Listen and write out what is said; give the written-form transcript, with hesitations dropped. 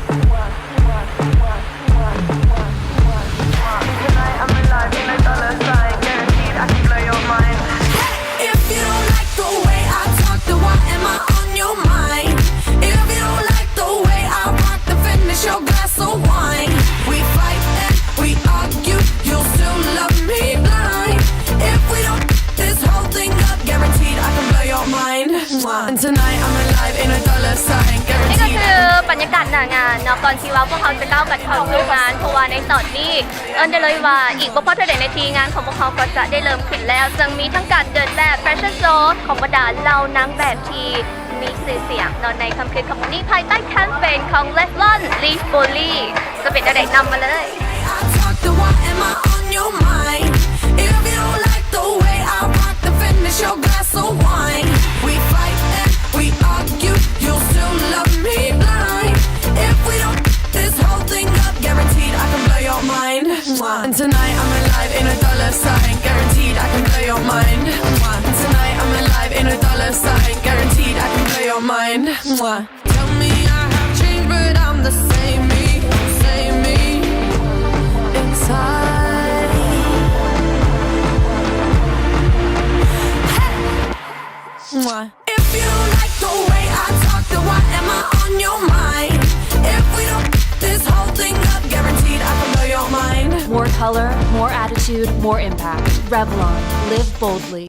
Tonight I'm alive in a dollar sign, guaranteed I can blow your mind. If you don't like the way I talk, then why am I on your mind? If you don't like the way I rock, then finish your glass of wine. We fight and we argue, you'll still love me blind. If we don't this whole thing up, guaranteed I can blow your mind. And tonight I'm alive in a dollar sign, นี่ก็ guaranteed. คือบรรยากาศหน้างานเนาะก่อนที่ว่าพวกเขาจะก้าวกันเข้าสู่งานเพราะว่าในตอนนี้ได้เลยว่าอีกบ่พอเท่าใดนาทีงานของพวกเขาก็จะได้เริ่มขึ้นแล้วซึ่งมีทั้งการเดินแบบแฟชั่นโชว์ของบรรดาเหล่านางแบบที่มีชื่อเสียงเนาะในค่ำคืนของวันนี้ภายใต้แคมเปญของ Revlon Leaf Bully จะเป็นอะไรนำมาเลย I talk, then why am I on your mind? If you don't like the way I rock, then finish your glass of wine. We fight and we argue, you'll still love me blind. If we don't this whole thing up, guaranteed I can blow your mind. And tonight I'm alive in a dollar sign, guaranteed I can blow your mind. And tonight I'm alive in a dollar sign, guaranteed I can blow your mind. Tell me I have changed, but I'm the same me, same me inside. If you don't like the way I talk, then why am I on your mind? If we don't this whole thing up, guaranteed I can blow your mind. More color, more attitude, more impact. Revlon, live boldly.